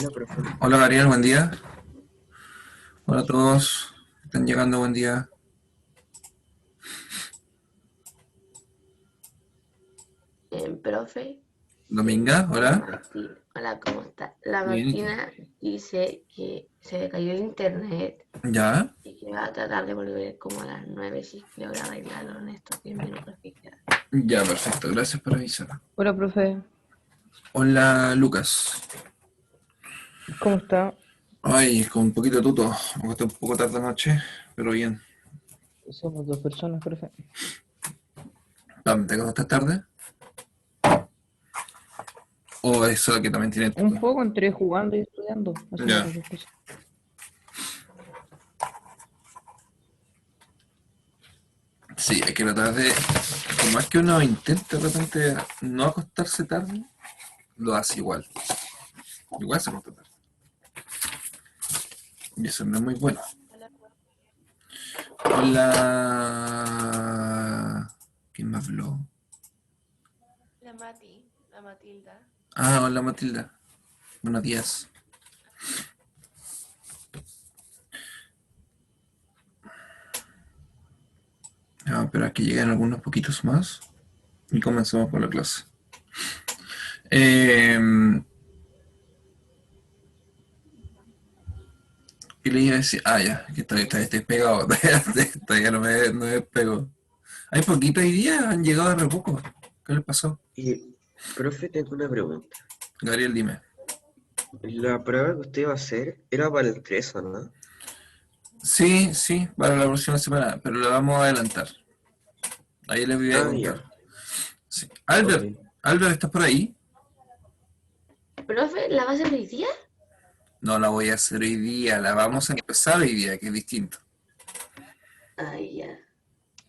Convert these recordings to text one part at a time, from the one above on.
Hola, profe. Hola Gabriel, buen día. Hola a todos. Están llegando, buen día. Profe, Dominga, la hola. Martina, hola, ¿cómo está? La Bien, ¿y tú? Martina dice que se le cayó el internet ¿Ya? y que va a tratar de volver como a las 9 si logra arreglarlo en estos 10 minutos que quedan. Ya, perfecto. Gracias por avisar. Hola, profe, Hola Lucas. ¿cómo está? Ay, con un poquito de tuto. Me acosté un poco tarde anoche, pero bien. Somos dos personas, profe. ¿Te acostaste tarde? ¿O eso que también tiene Un tuto? poco entre jugando y estudiando, haciendo Ya. las dos cosas. Sí, hay que tratar de... Por más que uno intente de repente no acostarse tarde, lo hace igual. Igual se acuesta tarde. Y eso no es muy bueno. Hola... ¿Quién me habló? La Mati, la Matilda. Ah, hola Matilda. Buenos días. Vamos a esperar que lleguen algunos poquitos más y comenzamos con la clase. Eh, ¿Qué le iba a decir? Ah, ya, que estoy pegado. Todavía no me despego. Hay poquito hoy día, han llegado de re poco. ¿Qué les pasó? Y, profe, tengo una pregunta. Gabriel, dime. La prueba que usted va a hacer era para el 3, ¿no? Sí, sí, para la próxima semana, pero la vamos a adelantar. Ahí les voy a Ah, contar. ya. Sí. Ok. Albert, ¿estás por ahí? Profe, ¿la va a hacer hoy día? No la voy a hacer hoy día, la vamos a empezar hoy día, que es distinto. Ay, ya.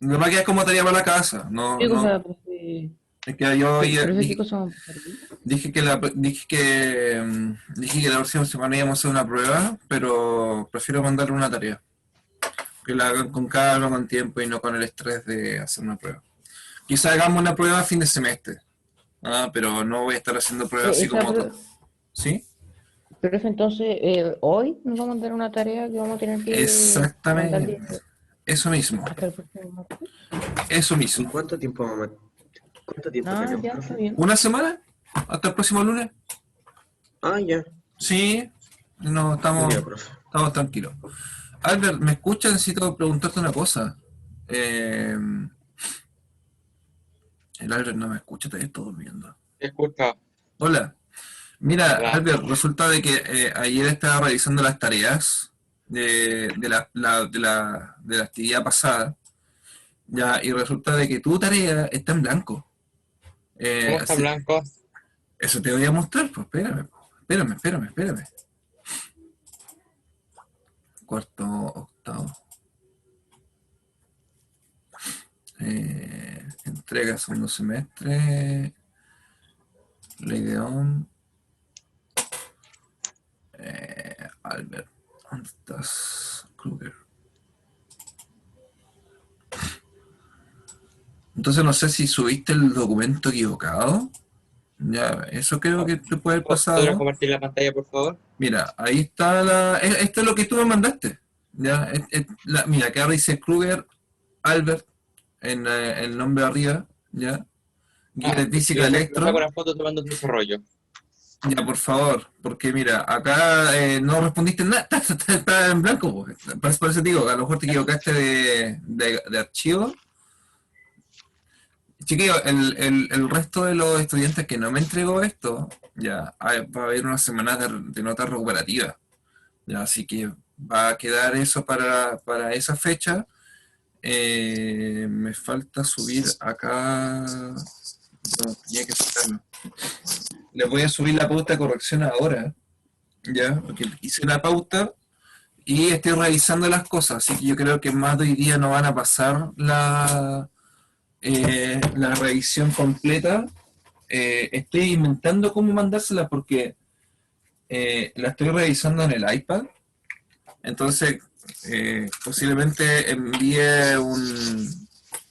No va a quedar como tarea para la casa, no, ¿Qué no. cosa, profe? Es que yo Profe, ¿qué dije, cosa vamos a hacer hoy? dije que la próxima semana íbamos a hacer una prueba, pero prefiero mandarle una tarea. Que la hagan con calma, con tiempo y no con el estrés de hacer una prueba. Quizá hagamos una prueba a fin de semestre, pero no voy a estar haciendo pruebas así Esa, como todo. ¿Sí? profe, entonces, hoy nos vamos a dar una tarea que vamos a tener que Exactamente. mandarle Eso mismo. hasta el próximo martes. Eso ¿Y mismo. cuánto tiempo Ah, tenemos, ya, está profe? bien. ¿Una semana? ¿Hasta el próximo lunes? Ah, ya. Sí. No, Ya, profe. estamos tranquilos. Albert, ¿me escuchas? Necesito preguntarte una cosa. Eh, el Albert no me escucha, todavía estoy durmiendo. Escucha, Hola. Mira, hola. Albert, resulta de que ayer estaba revisando las tareas de la actividad pasada, ya, y resulta de que tu tarea está en blanco. ¿Cómo está Blanco? Eso te voy a mostrar, pues espérame. Cuarto, octavo. Entrega segundo semestre. Ley de Ohm. Albert, ¿dónde estás? Kruger. Entonces no sé si subiste el documento equivocado. Ya, eso creo que te puede haber ¿Podrías pasado. compartir la pantalla, por favor? Mira, ahí está esto es lo que tú me mandaste. Ya, mira, acá dice Kruger, Albert, en el nombre arriba, ya. Guía Ah, de física le saco electro. una foto tomando un desarrollo. Ya, por favor, porque mira, acá no respondiste nada, está en blanco. Por eso te digo, a lo mejor te equivocaste de archivo. Chiquillo, el resto de los estudiantes que no me entregó esto, ya va a haber unas semanas de notas recuperativas. Ya, así que va a quedar eso para esa fecha. Me falta subir acá. No, tenía que sacarlo. Les voy a subir la pauta de corrección ahora, ya, porque hice la pauta y estoy revisando las cosas, así que yo creo que más de hoy día no van a pasar la revisión completa. Estoy inventando cómo mandársela porque la estoy revisando en el iPad. Entonces, posiblemente envíe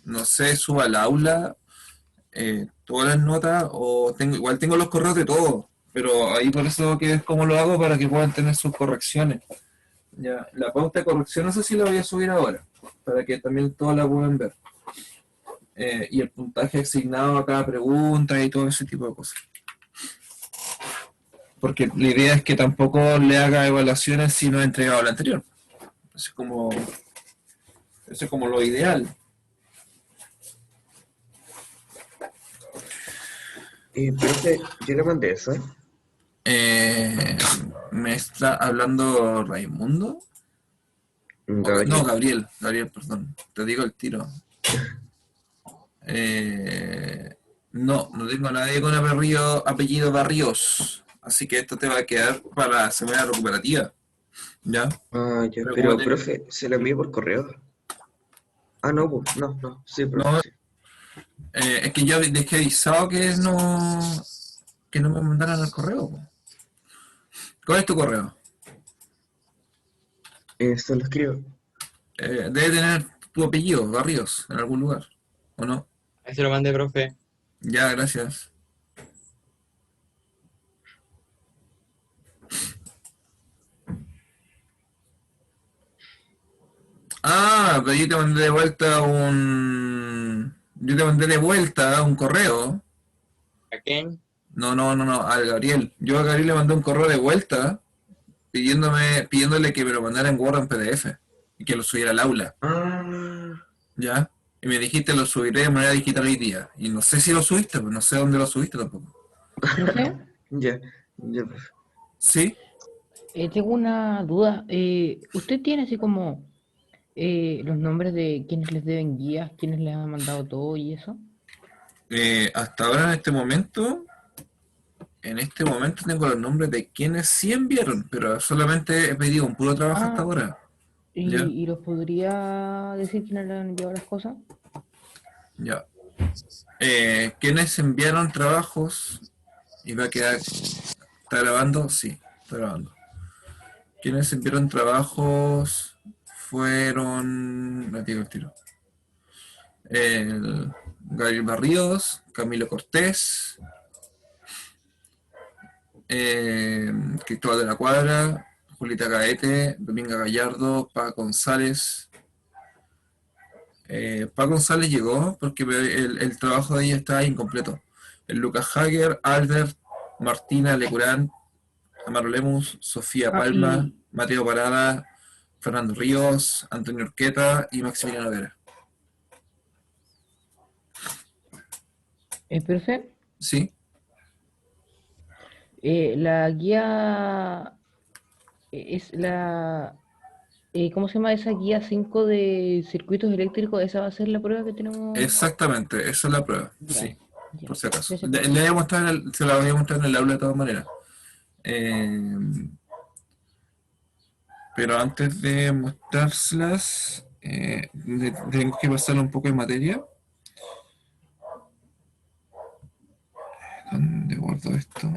no sé, suba al aula todas las notas o igual tengo los correos de todos, pero ahí por eso que es como lo hago para que puedan tener sus correcciones. Ya, la pauta de corrección, no sé si la voy a subir ahora, para que también todos la puedan ver. Y el puntaje asignado a cada pregunta y todo ese tipo de cosas. Porque la idea es que tampoco le haga evaluaciones si no ha entregado la anterior. Eso es como lo ideal. Profe, yo le mandé eso. ¿Me está hablando Raimundo? Gabriel. No, Gabriel, perdón. Te digo el tiro. No tengo a nadie con apellido Barrios. Así que esto te va a quedar para la semana recuperativa. ¿Ya? Ah, ya, Pero pero como te- profe, se lo envié por correo. Ah, no, pues, no, sí, profe, No, sí. es que yo dejé avisado que no me mandaran al correo. Po. ¿Cuál es tu correo? Se lo escribo. Debe tener tu apellido, Barrios, en algún lugar. ¿O no? Ahí se lo mandé, profe. Ya, gracias. Ah, pero yo te mandé de vuelta Yo te mandé de vuelta un correo. ¿A quién? No, al Gabriel. Yo a Gabriel le mandé un correo de vuelta pidiéndole que me lo mandara en Word en PDF y que lo subiera al aula. Ah, ¿Ya? Y me dijiste lo subiré de manera digital hoy día. Y no sé si lo subiste, pues no sé dónde lo subiste tampoco. Profe, ya, profe. ¿Sí? tengo una duda. ¿Usted tiene así como los nombres de quienes les deben guías, quienes les han mandado todo y eso? Hasta ahora en este momento tengo los nombres de quienes sí enviaron, pero solamente he pedido un puro trabajo hasta Ah, ahora. ¿Ya? ¿y los podría decir quiénes le han enviado las cosas? Ya. ¿Quiénes enviaron trabajos? Y va a quedar. ¿Está grabando? Sí, está grabando. ¿Quiénes enviaron trabajos? Fueron. No digo el tiro. Gabriel Barríos, Camilo Cortés, Cristóbal de la Cuadra, Julita Gaete, Dominga Gallardo, Paco González. Paco González llegó porque el trabajo de ella estaba incompleto. El Lucas Hager, Albert, Martina Lecurán, Amaro Lemus, Sofía Ah, Palma, y Mateo Parada, Fernando Ríos, Antonio Orqueta y Maximiliano Vera. profe, ¿Sí? la guía es ¿cómo se llama esa guía 5 de circuitos eléctricos? ¿Esa va a ser la prueba que tenemos? Exactamente, esa es la prueba. Ya, Sí, ya. por si acaso. Gracias, Le profe. voy a mostrar se la voy a mostrar en el aula de todas maneras. Pero antes de mostrárselas, tengo que pasar un poco de materia. ¿Dónde guardo esto?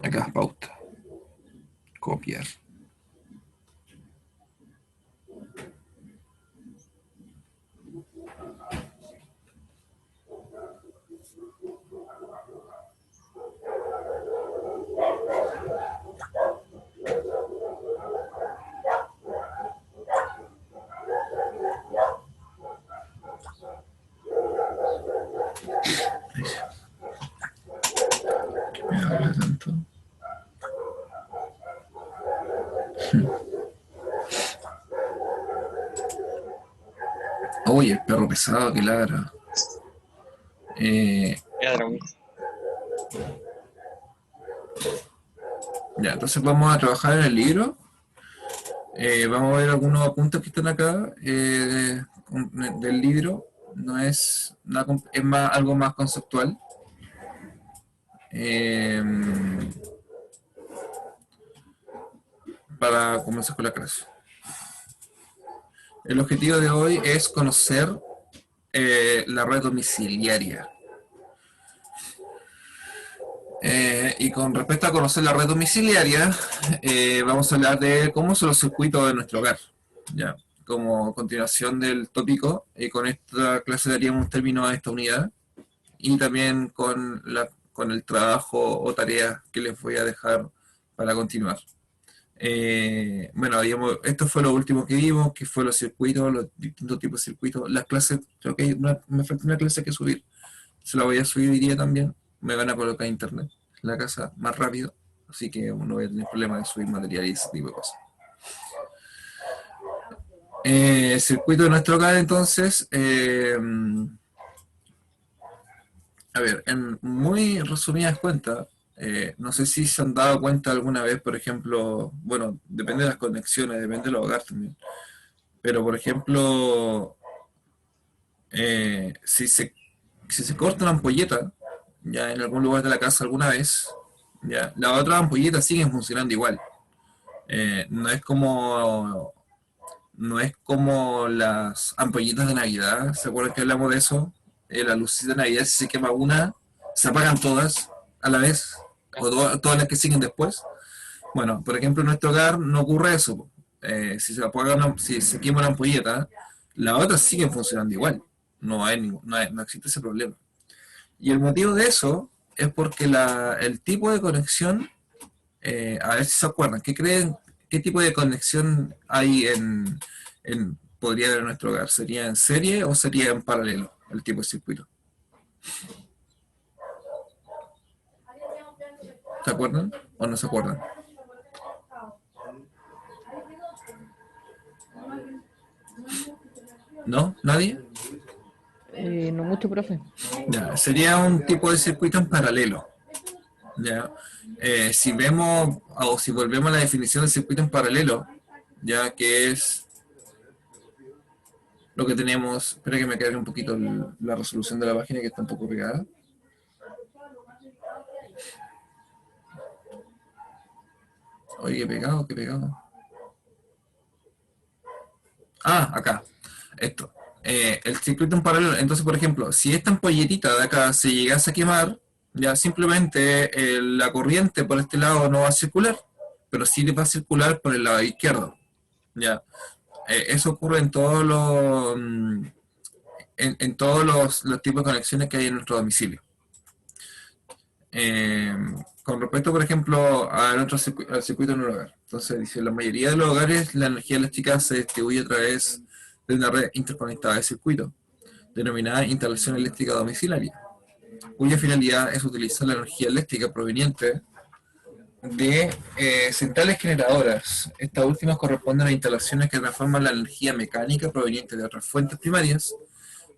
Acá, pauta. Copiar. ¿Qué me habla tanto? Oye, el perro pesado que ladra. Ya, dragón. Ya, entonces vamos a trabajar en el libro. Vamos a ver algunos apuntes que están acá del libro. No es, es más, algo más conceptual. Para comenzar con la clase. El objetivo de hoy es conocer la red domiciliaria. Y con respecto a conocer la red domiciliaria, vamos a hablar de cómo son los circuitos de nuestro hogar. ¿Ya? Como continuación del tópico, y con esta clase daríamos término a esta unidad. Y también con con el trabajo o tareas que les voy a dejar para continuar. Bueno, esto fue lo último que vimos, que fue los circuitos, los distintos tipos de circuitos. Las clases, creo que me falta una clase que subir. Se la voy a subir hoy día también. Me van a colocar internet en la casa más rápido, así que no voy a tener problema de subir material y ese tipo de cosas. Circuito de nuestro hogar, entonces, a ver, en muy resumidas cuentas, no sé si se han dado cuenta alguna vez, por ejemplo, bueno, depende de las conexiones, depende del hogar también, pero por ejemplo, si se corta una ampolleta, ya en algún lugar de la casa alguna vez, ya, las otras ampolletas siguen funcionando igual. No es como las ampolletas de Navidad, ¿se acuerdan que hablamos de eso? La lucita de Navidad, si se quema una, se apagan todas a la vez, o todas las que siguen después. Bueno, por ejemplo, en nuestro hogar no ocurre eso. Si se quema una ampolleta, las otras siguen funcionando igual. No existe ese problema. Y el motivo de eso es porque el tipo de conexión, a ver si se acuerdan, ¿qué creen? ¿Qué tipo de conexión hay podría haber en nuestro hogar? ¿Sería en serie o sería en paralelo el tipo de circuito? ¿Se acuerdan o no se acuerdan? ¿No? ¿Nadie? No mucho, profe. Ya, sería un tipo de circuito en paralelo. ¿Ya? Si vemos o si volvemos a la definición del circuito en paralelo, ya que es lo que tenemos, espera que me cargue un poquito la resolución de la página que está un poco pegada. Oye, qué pegado. Ah, acá. Esto. El circuito en paralelo. Entonces, por ejemplo, si esta ampolletita de acá se llegase a quemar, ya simplemente la corriente por este lado no va a circular, pero sí va a circular por el lado izquierdo. Ya. Eso ocurre en todos los tipos de conexiones que hay en nuestro domicilio. Con respecto, por ejemplo, al circuito en el hogar. Entonces, dice, en la mayoría de los hogares la energía eléctrica se distribuye a través de una red interconectada de circuitos, denominada instalación eléctrica domiciliaria, cuya finalidad es utilizar la energía eléctrica proveniente de centrales generadoras. Estas últimas corresponden a instalaciones que transforman la energía mecánica proveniente de otras fuentes primarias,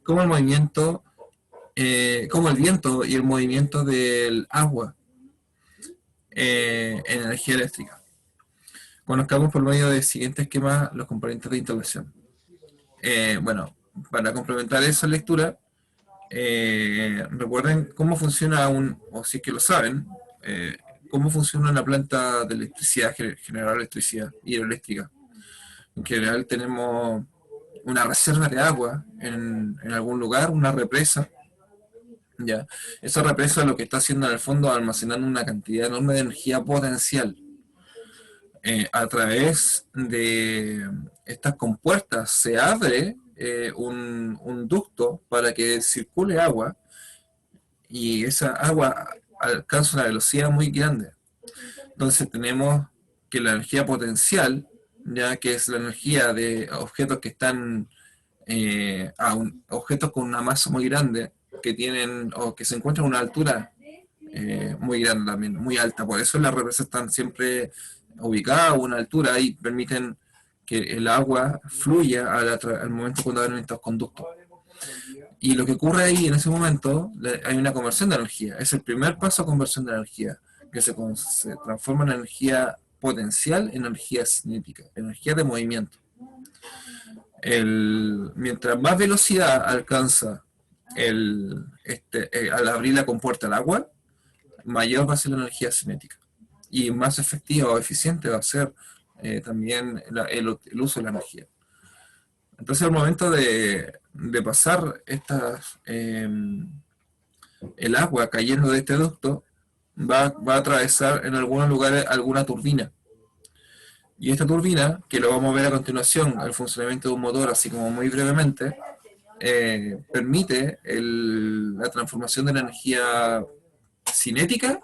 como el viento y el movimiento del agua, en energía eléctrica. Conozcamos por medio del siguiente esquema los componentes de instalación. Bueno, para complementar esa lectura, recuerden cómo funciona o si es que lo saben, cómo funciona una planta de electricidad, generar electricidad hidroeléctrica. En general tenemos una reserva de agua en algún lugar, una represa. Ya. Esa represa lo que está haciendo en el fondo es almacenando una cantidad enorme de energía potencial. A través de estas compuertas se abre un ducto para que circule agua, y esa agua alcanza una velocidad muy grande. Entonces tenemos que la energía potencial, ya que es la energía de objetos que están objetos con una masa muy grande, que tienen o que se encuentran a una altura muy grande también, muy alta. Por eso las represas están siempre ubicadas a una altura y permiten que el agua fluya al momento cuando abren estos conductos. Y lo que ocurre ahí en ese momento, hay una conversión de energía. Es el primer paso a conversión de energía, que se transforma en energía potencial en energía cinética, energía de movimiento. Mientras más velocidad alcanza al abrir la compuerta al agua, mayor va a ser la energía cinética. Y más efectiva o eficiente va a ser también el uso de la energía. Entonces, al momento de pasar el agua cayendo de este ducto, va a atravesar en algunos lugares alguna turbina. Y esta turbina, que lo vamos a ver a continuación, el funcionamiento de un motor, así como muy brevemente, permite la transformación de la energía cinética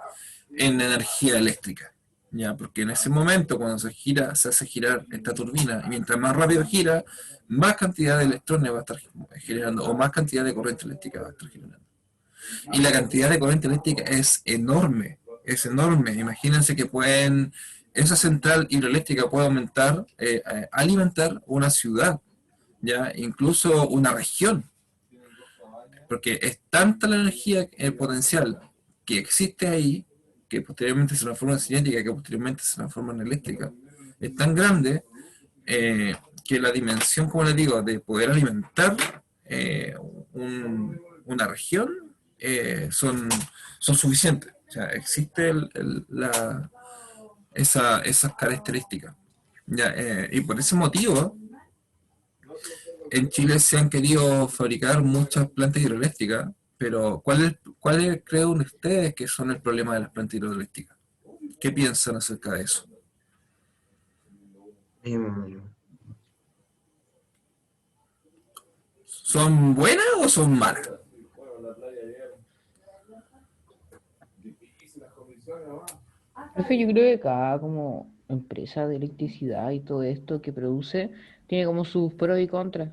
en energía eléctrica. Ya, porque en ese momento, cuando se hace girar esta turbina, y mientras más rápido gira, más cantidad de electrones va a estar generando, o más cantidad de corriente eléctrica va a estar generando. Y la cantidad de corriente eléctrica es enorme, es enorme. Imagínense que esa central hidroeléctrica puede alimentar una ciudad, ya, incluso una región, porque es tanta la energía potencial que existe ahí, que posteriormente se transforma en cinética, que posteriormente se transforma en eléctrica, es tan grande que la dimensión, como les digo, de poder alimentar una región son suficientes. O sea, existe esas características. Ya, y por ese motivo, en Chile se han querido fabricar muchas plantas hidroeléctricas, pero ¿cuáles creen ustedes que son el problema de las plantas hidroeléctricas? ¿Qué piensan acerca de eso? ¿Son buenas o son malas? Profe, yo creo que cada como empresa de electricidad y todo esto que produce tiene como sus pros y contras.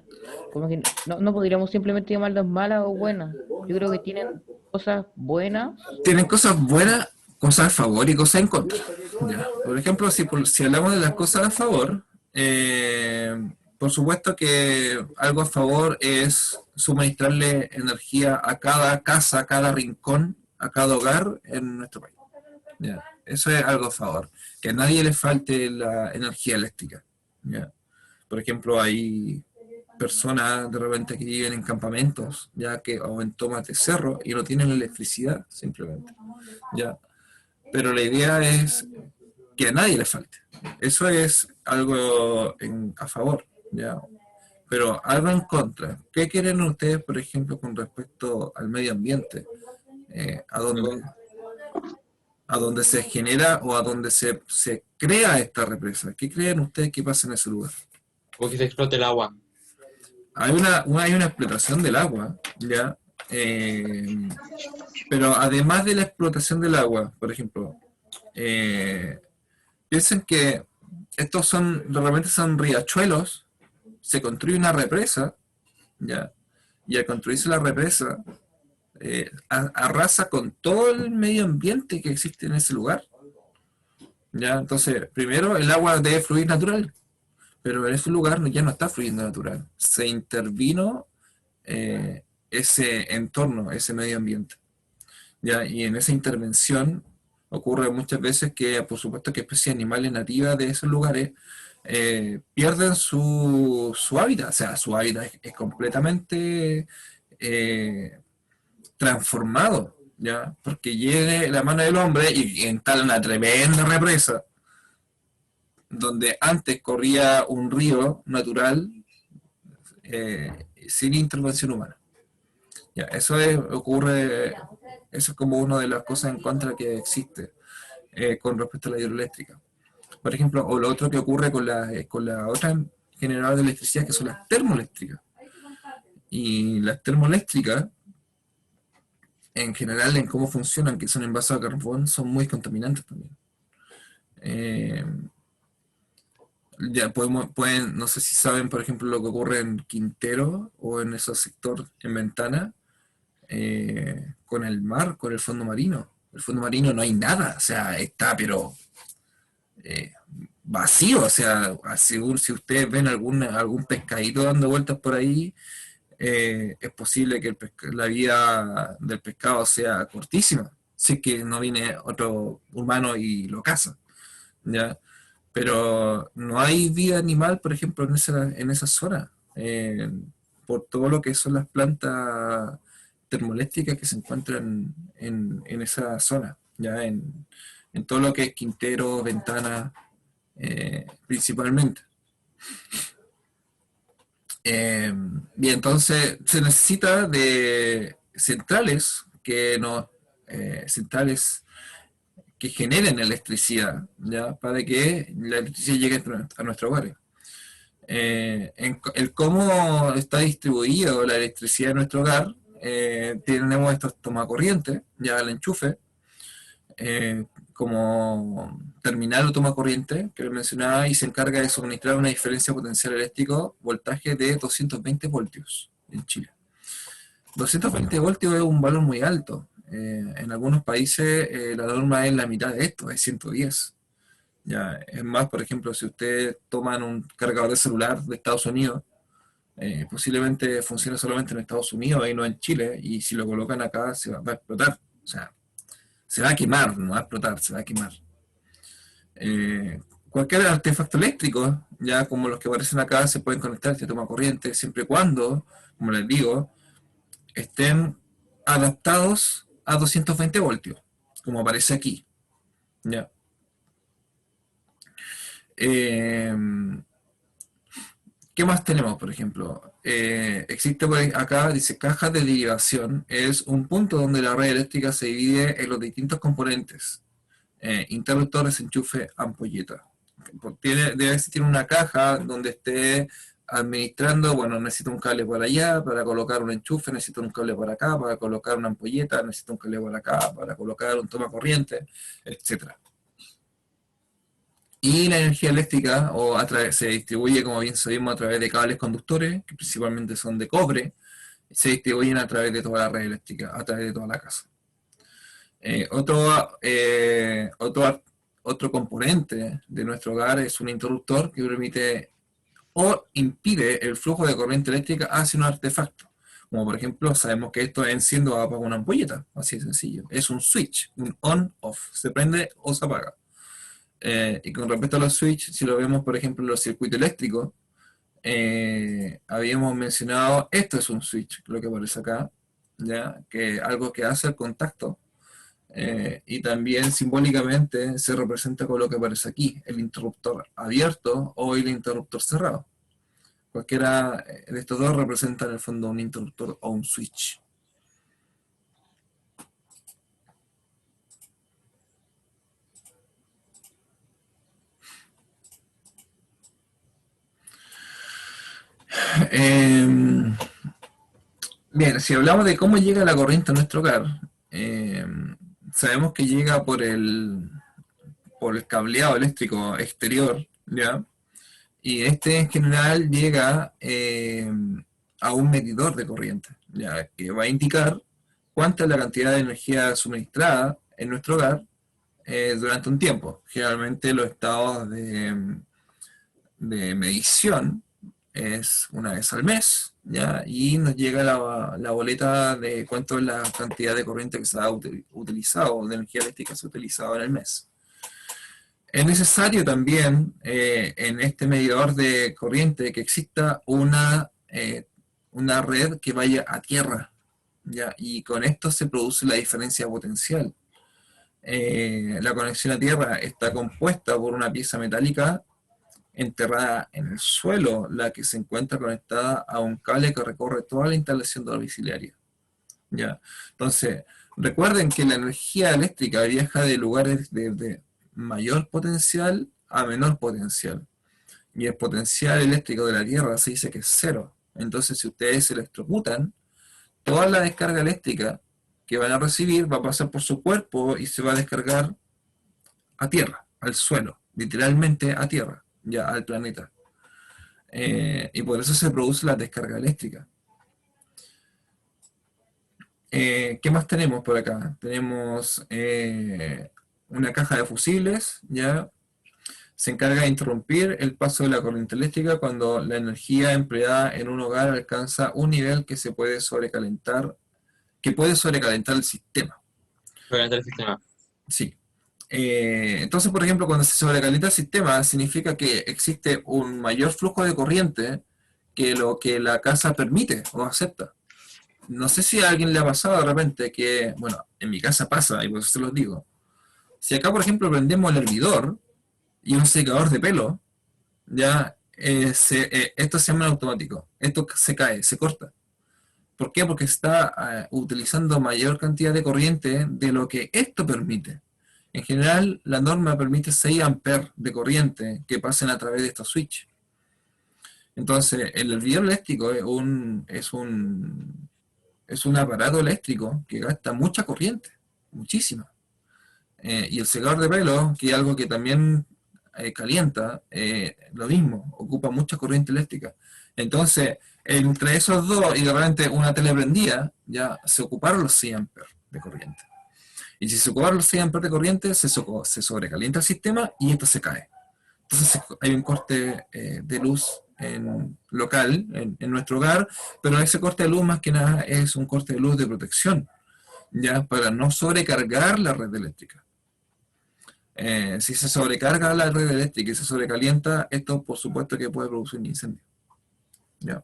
Como que no podríamos simplemente llamarlas malas o buenas. Yo creo que tienen cosas buenas. Tienen cosas buenas, cosas a favor y cosas en contra. Ya. Por ejemplo, si hablamos de las cosas a favor, por supuesto que algo a favor es suministrarle energía a cada casa, a cada rincón, a cada hogar en nuestro país. Ya. Eso es algo a favor. Que a nadie le falte la energía eléctrica. ¿Ya? Por ejemplo, hay personas de repente que viven en campamentos, ya que, o en tomas de cerro, y no tienen electricidad, simplemente. ¿Ya? Pero la idea es que a nadie le falte. Eso es algo a favor. ¿Ya? Pero algo en contra. ¿Qué quieren ustedes, por ejemplo, con respecto al medio ambiente? A donde se genera o a donde se crea esta represa. ¿Qué creen ustedes que pasa en ese lugar? O que se explote el agua. Hay una explotación del agua, ¿ya? Pero además de la explotación del agua, por ejemplo, piensen que de repente son riachuelos, se construye una represa, ¿ya? Y al construirse la represa, arrasa con todo el medio ambiente que existe en ese lugar. ¿Ya? Entonces, primero el agua debe fluir natural, pero en ese lugar ya no está fluyendo natural. Se intervino ese entorno, ese medio ambiente. ¿Ya? Y en esa intervención ocurre muchas veces que, por supuesto, que especies animales nativas de esos lugares pierden su hábitat. O sea, su hábitat es completamente transformado, ¿ya? Porque llegue la mano del hombre y instala una tremenda represa donde antes corría un río natural sin intervención humana. Ya, eso es como una de las cosas en contra que existe con respecto a la hidroeléctrica. Por ejemplo, o lo otro que ocurre con la otra generadora de electricidad, que son las termoeléctricas. Y las termoeléctricas, en general, en cómo funcionan, que son envasados a carbón, son muy contaminantes también. Ya no sé si saben, por ejemplo, lo que ocurre en Quintero o en ese sector en Ventana, con el mar, con el fondo marino. El fondo marino no hay nada, o sea, está pero vacío, o sea, según si ustedes ven algún pescadito dando vueltas por ahí, es posible que la vida del pescado sea cortísima, si es que no viene otro humano y lo caza, ¿ya? Pero no hay vida animal, por ejemplo, en esa zona, por todo lo que son las plantas termoeléctricas que se encuentran en esa zona, ya en todo lo que es Quintero, Ventana, principalmente. Y entonces se necesita de centrales centrales que generen electricidad, ¿ya? Para que la electricidad llegue a nuestros hogares. El cómo está distribuido la electricidad en nuestro hogar, tenemos estos tomacorrientes, ya el enchufe, como terminal o toma corriente, que lo mencionaba, y se encarga de suministrar una diferencia potencial eléctrico, voltaje de 220 voltios en Chile. 220 voltios es un valor muy alto. En algunos países la norma es la mitad de esto, es 110. Ya, es más, por ejemplo, si ustedes toman un cargador de celular de Estados Unidos, posiblemente funcione solamente en Estados Unidos y no en Chile, y si lo colocan acá va a explotar. O sea, se va a quemar, no va a explotar, se va a quemar. Cualquier artefacto eléctrico, ya como los que aparecen acá, se pueden conectar a este toma corriente, siempre y cuando, como les digo, estén adaptados a 220 voltios, como aparece aquí. ¿Ya? ¿Qué más tenemos, por ejemplo? Existe acá, dice, caja de derivación. Es un punto donde la red eléctrica se divide en los distintos componentes. Interruptores, enchufe, ampolleta. Debe existir una caja donde esté administrando, bueno, necesito un cable para allá, para colocar un enchufe, necesito un cable para acá, para colocar una ampolleta, necesito un cable para acá, para colocar un toma corriente, etc. Y la energía eléctrica se distribuye, como bien sabemos, a través de cables conductores, que principalmente son de cobre, se distribuyen a través de toda la red eléctrica, a través de toda la casa. Otro componente de nuestro hogar es un interruptor que permite o impide el flujo de corriente eléctrica hacia un artefacto. Como por ejemplo, sabemos que esto enciende o apaga una ampolleta, así de sencillo. Es un switch, un on-off, se prende o se apaga. Y con respecto a los switch, si lo vemos por ejemplo en los circuitos eléctricos, habíamos mencionado, esto es un switch, lo que aparece acá, ¿ya? Que algo que hace el contacto. Y también simbólicamente se representa con lo que aparece aquí, el interruptor abierto o el interruptor cerrado. Cualquiera de estos dos representa en el fondo un interruptor o un switch. Bien, si hablamos de cómo llega la corriente a nuestro hogar, sabemos que llega por el cableado eléctrico exterior, ¿ya? Y este en general llega a un medidor de corriente, ¿ya? Que va a indicar cuánta es la cantidad de energía suministrada en nuestro hogar durante un tiempo. Generalmente los estados de medición es una vez al mes, ¿ya? Y nos llega la boleta de cuánto es la cantidad de corriente que se ha utilizado, de energía eléctrica que se ha utilizado en el mes. Es necesario también en este medidor de corriente que exista una red que vaya a tierra, ¿ya? Y con esto se produce la diferencia potencial. La conexión a tierra está compuesta por una pieza metálica enterrada en el suelo, la que se encuentra conectada a un cable que recorre toda la instalación domiciliaria. ¿Ya? Entonces, recuerden que la energía eléctrica viaja de lugares de mayor potencial a menor potencial. Y el potencial eléctrico de la Tierra se dice que es cero. Entonces, si ustedes se electrocutan, toda la descarga eléctrica que van a recibir va a pasar por su cuerpo y se va a descargar a tierra, al suelo, literalmente a tierra, ya al planeta. Y por eso se produce la descarga eléctrica. ¿Qué más tenemos por acá? Tenemos una caja de fusibles, ya se encarga de interrumpir el paso de la corriente eléctrica cuando la energía empleada en un hogar alcanza un nivel que puede sobrecalentar el sistema. Durante el sistema. Sí. Entonces, por ejemplo, cuando se sobrecalienta el sistema, significa que existe un mayor flujo de corriente que lo que la casa permite o acepta. No sé si a alguien le ha pasado de repente que, bueno, en mi casa pasa, y por eso se los digo. Si acá, por ejemplo, prendemos el hervidor y un secador de pelo, ya esto se llama automático. Esto se cae, se corta. ¿Por qué? Porque está utilizando mayor cantidad de corriente de lo que esto permite. En general, la norma permite 6 amperes de corriente que pasen a través de estos switches. Entonces, el hervidor eléctrico es un aparato eléctrico que gasta mucha corriente, muchísima. Y el secador de pelo, que es algo que también calienta, lo mismo, ocupa mucha corriente eléctrica. Entonces, entre esos dos y de repente una tele prendida, ya se ocuparon los 100 amperes de corriente. Y si se ocuparon los 100 amperes de corriente, se sobrecalienta el sistema y esto se cae. Entonces hay un corte de luz local en nuestro hogar, pero ese corte de luz más que nada es un corte de luz de protección, ya para no sobrecargar la red eléctrica. Si se sobrecarga la red eléctrica y se sobrecalienta, esto por supuesto que puede producir un incendio. ¿Ya?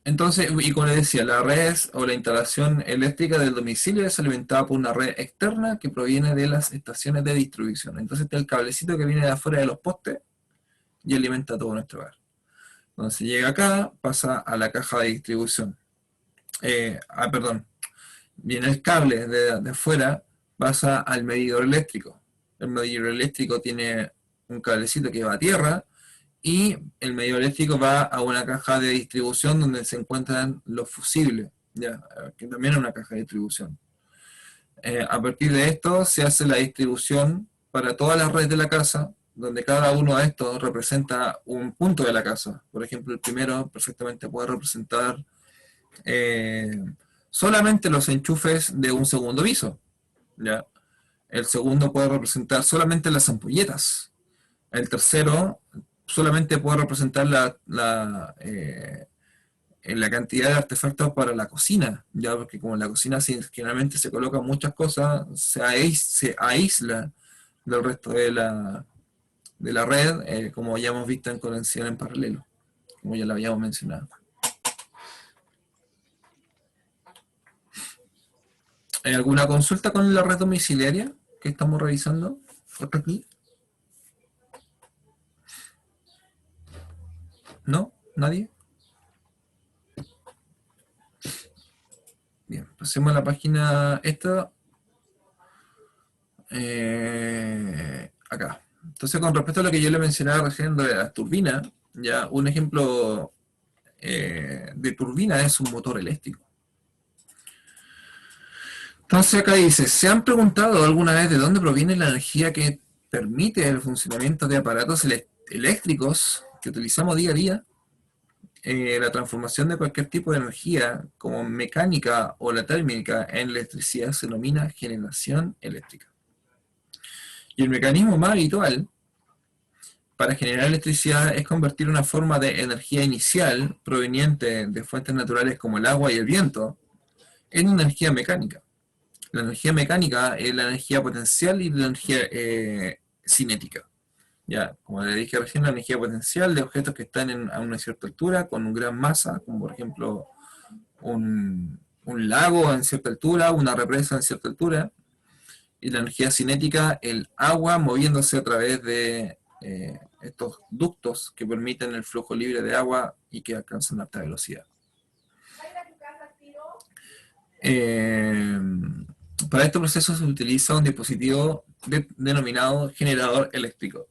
Entonces, y como les decía, la red o la instalación eléctrica del domicilio es alimentada por una red externa que proviene de las estaciones de distribución. Entonces está el cablecito que viene de afuera de los postes y alimenta todo nuestro hogar. Entonces llega acá, pasa a la caja de distribución. Perdón, viene el cable de afuera, pasa al medidor eléctrico. El medidor eléctrico tiene un cablecito que va a tierra y el medidor eléctrico va a una caja de distribución donde se encuentran los fusibles, ya, que también es una caja de distribución. A partir de esto se hace la distribución para todas las redes de la casa, donde cada uno de estos representa un punto de la casa. Por ejemplo, el primero perfectamente puede representar solamente los enchufes de un segundo piso, ¿ya? El segundo puede representar solamente las ampolletas. El tercero solamente puede representar la cantidad de artefactos para la cocina, ya, porque como en la cocina generalmente se colocan muchas cosas, se aísla del resto de la red, como ya hemos visto en conexión en paralelo, como ya lo habíamos mencionado. ¿Hay alguna consulta con la red domiciliaria que estamos revisando? ¿Otra aquí? ¿No? ¿Nadie? Bien, pasemos a la página esta. Acá. Entonces, con respecto a lo que yo le mencionaba recién de las turbinas, ya un ejemplo de turbina es un motor eléctrico. Entonces acá dice, ¿se han preguntado alguna vez de dónde proviene la energía que permite el funcionamiento de aparatos eléctricos que utilizamos día a día? La transformación de cualquier tipo de energía, como mecánica o la térmica, en electricidad se denomina generación eléctrica. Y el mecanismo más habitual para generar electricidad es convertir una forma de energía inicial proveniente de fuentes naturales como el agua y el viento en energía mecánica. La energía mecánica es la energía potencial y la energía cinética. Ya, como le dije recién, la energía potencial de objetos que están a una cierta altura, con una gran masa, como por ejemplo un lago en cierta altura, una represa en cierta altura, y la energía cinética, el agua moviéndose a través de estos ductos que permiten el flujo libre de agua y que alcanzan alta velocidad. Para este proceso se utiliza un dispositivo denominado generador eléctrico.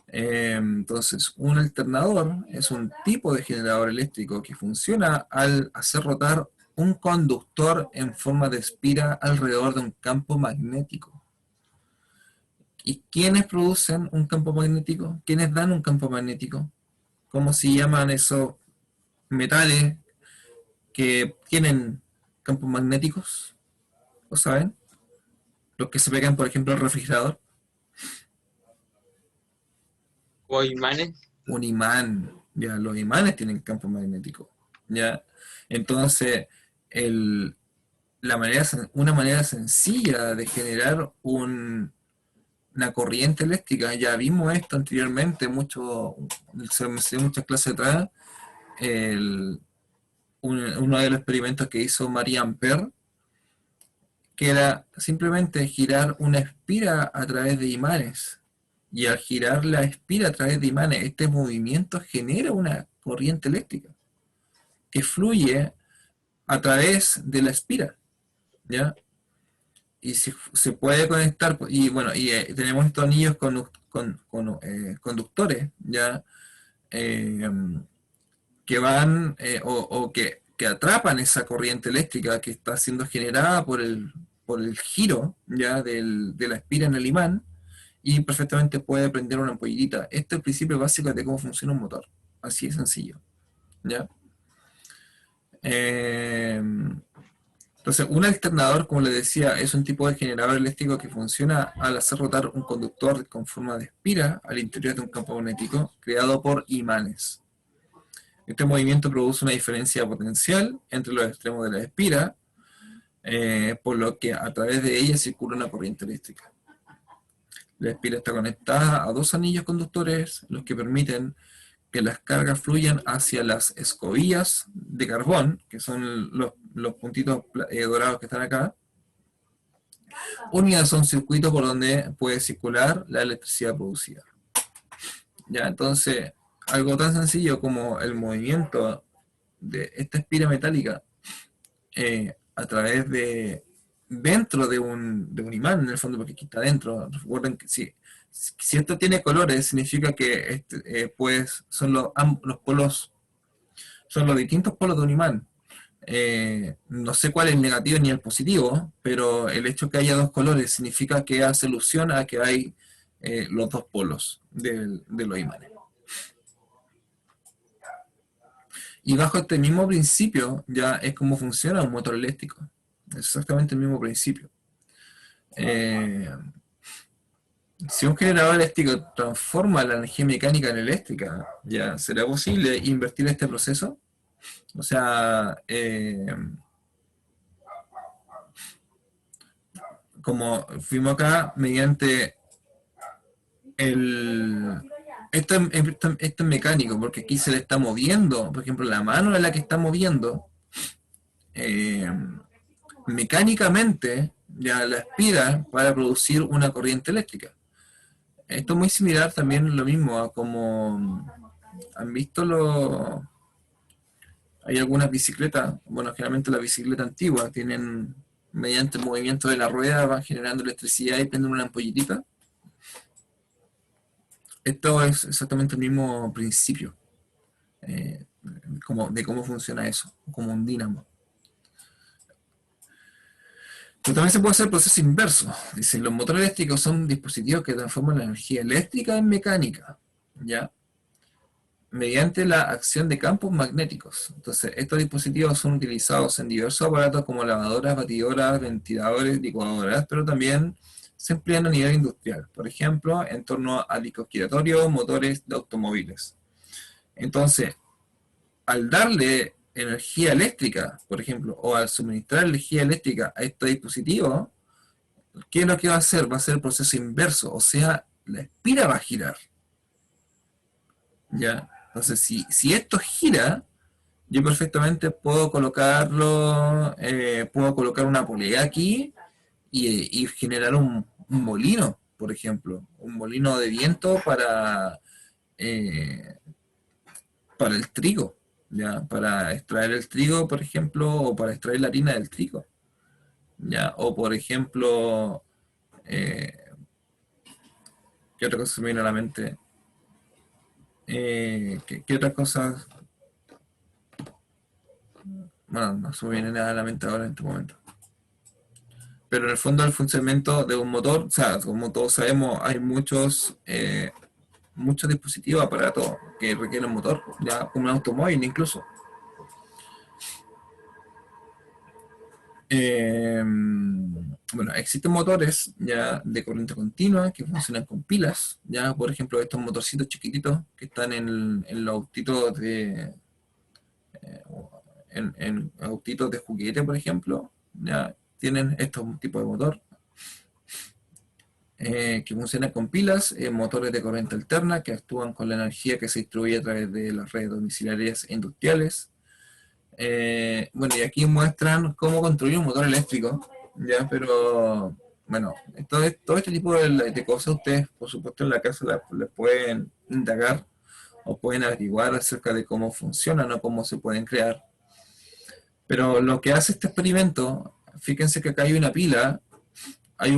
Entonces, un alternador es un tipo de generador eléctrico que funciona al hacer rotar un conductor en forma de espira alrededor de un campo magnético. ¿Y quiénes producen un campo magnético? ¿Quiénes dan un campo magnético? ¿Cómo se llaman esos metales que tienen campos magnéticos? ¿Lo saben? Los que se pegan, por ejemplo, al refrigerador. ¿O imanes? Un imán. Ya, los imanes tienen campo magnético. Ya. Entonces, una manera sencilla de generar una corriente eléctrica, ya vimos esto anteriormente, se me enseñó muchas clases atrás, uno de los experimentos que hizo Marie Ampère, que era simplemente girar una espira a través de imanes. Y al girar la espira a través de imanes, este movimiento genera una corriente eléctrica que fluye a través de la espira, ¿ya? Y se puede conectar, y bueno, tenemos estos anillos conductores, ¿ya? Que van, o que que atrapan esa corriente eléctrica que está siendo generada por el giro ya de la espira en el imán, y perfectamente puede prender una ampollita. Este es el principio básico de cómo funciona un motor. Así de sencillo. ¿Ya? Entonces, un alternador, como les decía, es un tipo de generador eléctrico que funciona al hacer rotar un conductor con forma de espira al interior de un campo magnético creado por imanes. Este movimiento produce una diferencia potencial entre los extremos de la espira, por lo que a través de ella circula una corriente eléctrica. La espira está conectada a dos anillos conductores, los que permiten que las cargas fluyan hacia las escobillas de carbón, que son los puntitos dorados que están acá, unidas a un circuito por donde puede circular la electricidad producida. Ya, entonces, algo tan sencillo como el movimiento de esta espira metálica a través de dentro de un imán, en el fondo, porque aquí está dentro. Recuerden que si esto tiene colores, significa que pues son los polos, son los distintos polos de un imán. No sé cuál es el negativo ni el positivo, pero el hecho que haya dos colores significa que hace alusión a que hay los dos polos de los imanes. Y bajo este mismo principio ya es como funciona un motor eléctrico. Exactamente el mismo principio. Si un generador eléctrico transforma la energía mecánica en eléctrica, ¿ya será posible invertir este proceso? O sea, como fuimos acá, mediante esto es mecánico, porque aquí se le está moviendo, por ejemplo, la mano es la que está moviendo, mecánicamente ya la aspira para producir una corriente eléctrica. Esto es muy similar también lo mismo a como han visto hay algunas bicicletas, bueno, generalmente las bicicletas antiguas tienen, mediante el movimiento de la rueda, van generando electricidad y prenden una ampollitita. Esto es exactamente el mismo principio de cómo funciona eso, como un dínamo. Pero también se puede hacer el proceso inverso. Dice, los motores eléctricos son dispositivos que transforman la energía eléctrica en mecánica, ¿ya? Mediante la acción de campos magnéticos. Entonces, estos dispositivos son utilizados en diversos aparatos como lavadoras, batidoras, ventiladores, licuadoras, pero también se emplean a nivel industrial. Por ejemplo, en torno a discos giratorios, motores de automóviles. Entonces, al darle energía eléctrica, por ejemplo, o al suministrar energía eléctrica a estos dispositivos, ¿qué es lo que va a hacer? Va a ser el proceso inverso, o sea, la espira va a girar. ¿Ya? Entonces, si esto gira, yo perfectamente puedo colocarlo, puedo colocar una polea aquí y generar un molino, por ejemplo, un molino de viento para el trigo. ¿Ya? Para extraer el trigo, por ejemplo, o para extraer la harina del trigo, ¿ya? O por ejemplo, ¿qué otra cosa se me viene a la mente? ¿Qué otras cosas? Bueno, no se me viene nada a la mente ahora en este momento. Pero en el fondo el funcionamiento de un motor, o sea, como todos sabemos, hay muchos dispositivos, aparatos que requieren motor, ya como un automóvil incluso. Bueno, existen motores ya de corriente continua que funcionan con pilas, ya por ejemplo estos motorcitos chiquititos que están en los autitos en autitos de juguete, por ejemplo, ya tienen estos tipos de motor. Que funcionan con pilas, motores de corriente alterna que actúan con la energía que se distribuye a través de las redes domiciliarias e industriales. Bueno, y aquí muestran cómo construir un motor eléctrico, ¿ya? Pero, bueno, todo este tipo de cosas ustedes, por supuesto, en la casa les pueden indagar o pueden averiguar acerca de cómo funcionan o cómo se pueden crear. Pero lo que hace este experimento, fíjense que acá hay una pila, hay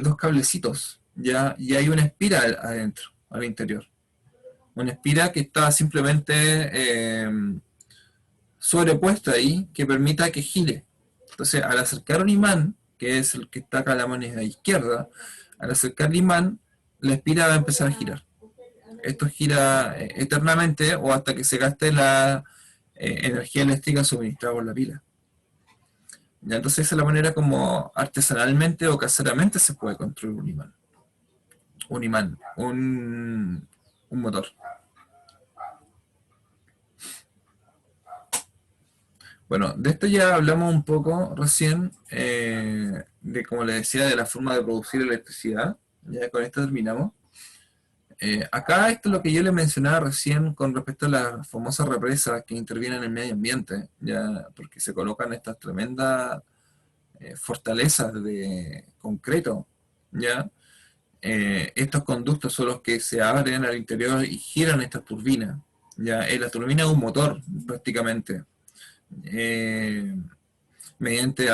dos cablecitos, ¿ya? Y hay una espira adentro, al interior. Una espira que está simplemente sobrepuesto ahí que permita que gire. Entonces, al acercar un imán, que es el que está acá a la mano izquierda, al acercar el imán, la espira va a empezar a girar. Esto gira eternamente o hasta que se gaste la energía eléctrica suministrada por la pila. Ya, entonces esa es la manera como artesanalmente o caseramente se puede construir un imán. Un motor. Bueno, de esto ya hablamos un poco recién, de como les decía, de la forma de producir electricidad. Ya con esto terminamos. Acá esto es lo que yo les mencionaba recién con respecto a las famosas represas que intervienen en el medio ambiente, ya porque se colocan estas tremendas fortalezas de concreto, ya. Estos conductos son los que se abren al interior y giran estas turbinas, ya. La turbina es un motor prácticamente, mediante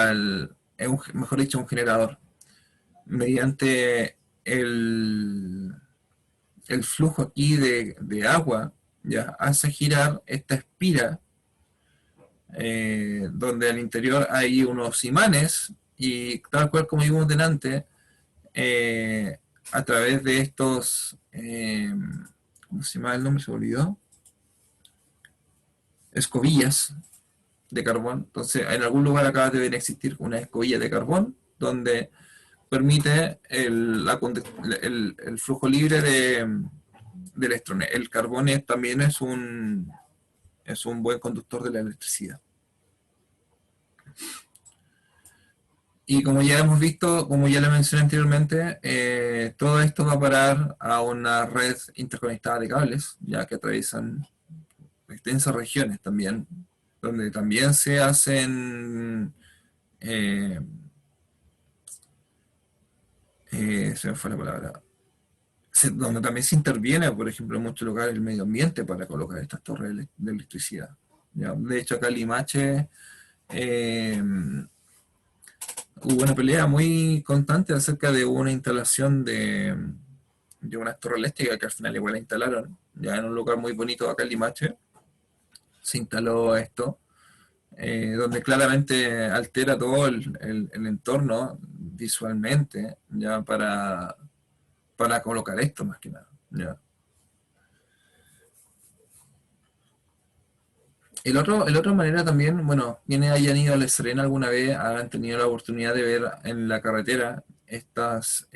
mejor dicho, un generador, mediante el flujo aquí de agua, ya hace girar esta espira, donde al interior hay unos imanes, y tal cual como vimos delante, a través de estos, ¿cómo se llama el nombre? Se me olvidó. Escobillas de carbón. Entonces, en algún lugar acá deben existir una escobilla de carbón, donde permite el flujo libre de electrones. El carbón también es un buen conductor de la electricidad. Y como ya hemos visto, como ya le mencioné anteriormente, todo esto va a parar a una red interconectada de cables, ya que atraviesan extensas regiones también, donde también se hacen, se me fue la palabra, donde también se interviene, por ejemplo, en muchos lugares el medio ambiente para colocar estas torres de electricidad. ¿Ya? De hecho, acá en Limache hubo una pelea muy constante acerca de una instalación de una torre eléctrica que al final igual la instalaron, ya en un lugar muy bonito acá en Limache. Se instaló esto, donde claramente altera todo el entorno visualmente, ya para colocar esto más que nada. ¿Ya? El otra manera también, bueno, quienes hayan ido a La Serena alguna vez han tenido la oportunidad de ver en la carretera estas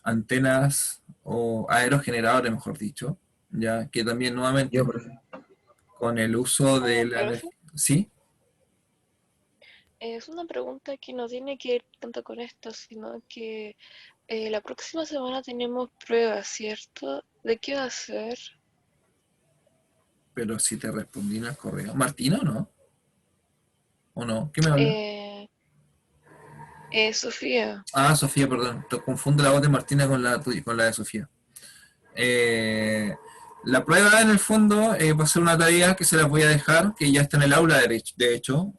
antenas o aerogeneradores, mejor dicho, ya que también nuevamente Yo, por ejemplo. con el uso de la profe, energía. ¿Sí? es una pregunta que no tiene que ver tanto con esto, sino que la próxima semana tenemos pruebas, ¿cierto? ¿De qué va a ser? Pero si te respondí en el correo. ¿Martina o no? ¿O no? ¿Qué me habla? Sofía. Ah, Sofía, perdón. Te confunde la voz de Martina con la de Sofía. La prueba en el fondo va a ser una tarea que se las voy a dejar, que ya está en el aula de hecho.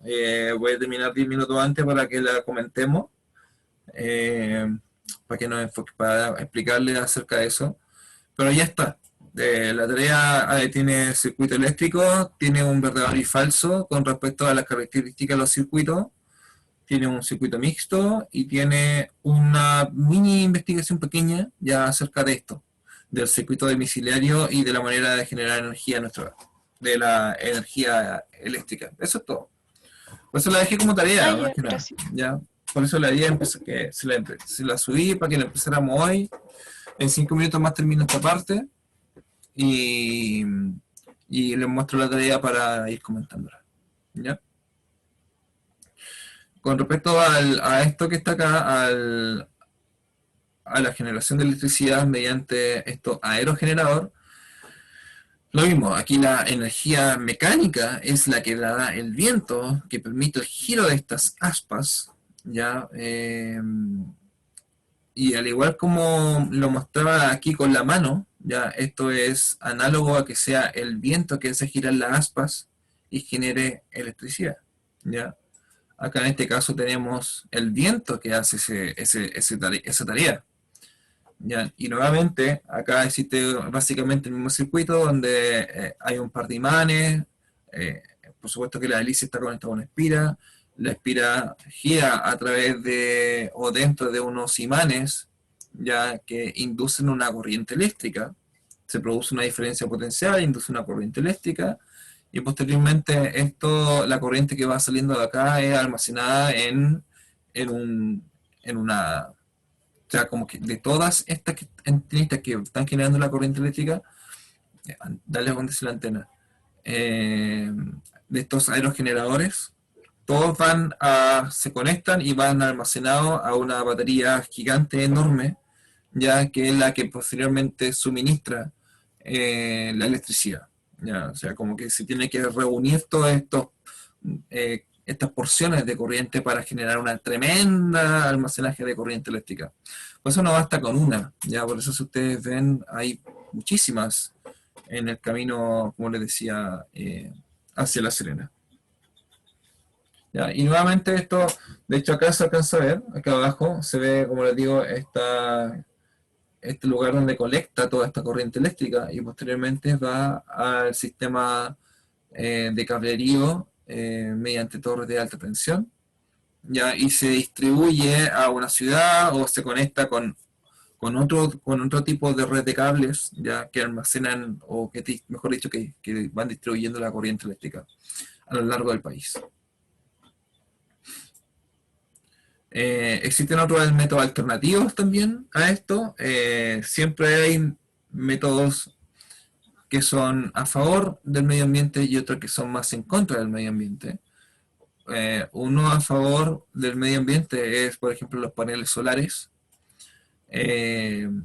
Voy a terminar 10 minutos antes para que la comentemos, para que nos para explicarle acerca de eso. Pero ya está. La tarea tiene circuito eléctrico, tiene un verdadero y falso con respecto a las características de los circuitos, tiene un circuito mixto y tiene una mini investigación pequeña ya acerca de esto, del circuito domiciliario y de la manera de generar energía de la energía eléctrica. Eso es todo. Por eso la dejé como tarea, más Ya, que nada. gracias. ¿Ya? Por eso la idea que se la subí para que la empezáramos hoy. En 5 minutos más termino esta parte y les muestro la tarea para ir comentándola. ¿Ya? Con respecto a esto que está acá, a la generación de electricidad mediante esto aerogenerador, lo mismo, aquí la energía mecánica es la que da el viento, que permite el giro de estas aspas, ¿ya? Y al igual como lo mostraba aquí con la mano, ya esto es análogo a que sea el viento que hace girar las aspas y genere electricidad, ¿ya? Acá en este caso tenemos el viento que hace esa tarea. ¿Ya? Y nuevamente, acá existe básicamente el mismo circuito donde hay un par de imanes, por supuesto que la hélice está conectada con la espira gira a través de o dentro de unos imanes ya que inducen una corriente eléctrica, se produce una diferencia potencial, induce una corriente eléctrica, y posteriormente la corriente que va saliendo de acá es almacenada en una, o sea, como que de todas estas antenitas que están generando la corriente eléctrica, dale donde se la antena, de estos aerogeneradores, todos se conectan y van almacenados a una batería gigante enorme, ya que es la que posteriormente suministra la electricidad. ¿Ya? O sea, como que se tiene que reunir todas estas porciones de corriente para generar una tremenda almacenaje de corriente eléctrica. Por eso no basta con una, ya por eso si ustedes ven, hay muchísimas en el camino, como les decía, hacia La Serena. ¿Ya? Y nuevamente esto, de hecho acá se alcanza a ver, acá abajo se ve, como les digo, este lugar donde colecta toda esta corriente eléctrica y posteriormente va al sistema de cablerío mediante torres de alta tensión, ¿ya? Y se distribuye a una ciudad o se conecta con otro tipo de red de cables, ¿ya? Que almacenan, o que mejor dicho, que van distribuyendo la corriente eléctrica a lo largo del país. Existen otros métodos alternativos también a esto. Siempre hay métodos que son a favor del medio ambiente y otros que son más en contra del medio ambiente. Uno a favor del medio ambiente es, por ejemplo, los paneles solares. El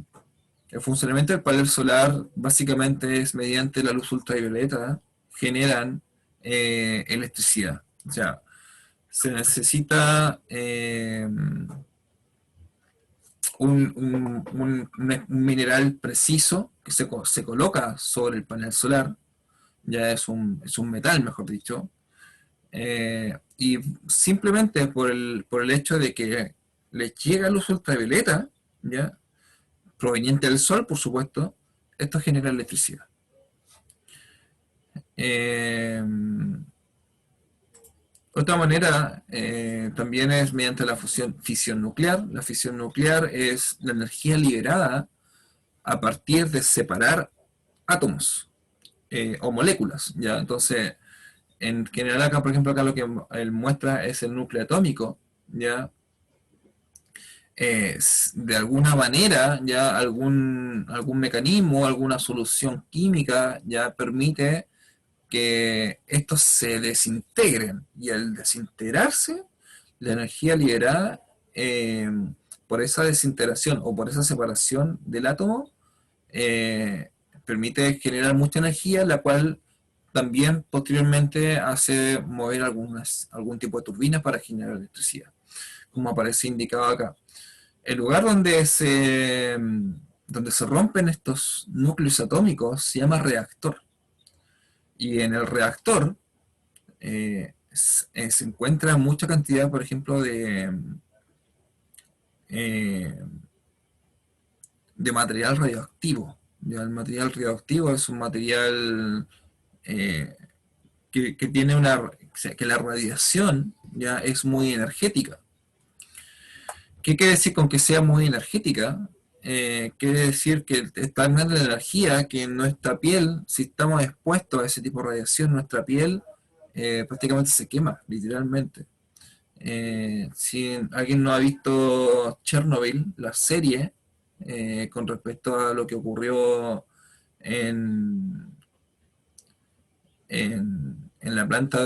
funcionamiento del panel solar básicamente es mediante la luz ultravioleta, generan electricidad. O sea, se necesita un mineral preciso que se coloca sobre el panel solar, ya es un metal, mejor dicho, y simplemente por el hecho de que les llega luz ultravioleta, ya, proveniente del sol, por supuesto, esto genera electricidad. Otra manera también es mediante la fisión nuclear. La fisión nuclear es la energía liberada a partir de separar átomos o moléculas, ¿ya? Entonces, en general acá, por ejemplo, acá lo que él muestra es el núcleo atómico, ¿ya? De alguna manera, ya algún mecanismo, alguna solución química ya permite que estos se desintegren, y al desintegrarse, la energía liberada por esa desintegración o por esa separación del átomo permite generar mucha energía, la cual también posteriormente hace mover algún tipo de turbinas para generar electricidad, como aparece indicado acá. El lugar donde se rompen estos núcleos atómicos se llama reactor. Y en el reactor se encuentra mucha cantidad, por ejemplo, de material radioactivo. ¿Ya? El material radioactivo es un material que tiene que la radiación ya es muy energética. ¿Qué quiere decir con que sea muy energética? Quiere decir que es tan grande la energía que nuestra piel, si estamos expuestos a ese tipo de radiación, nuestra piel prácticamente se quema, literalmente. Si alguien no ha visto Chernobyl, la serie, con respecto a lo que ocurrió en la planta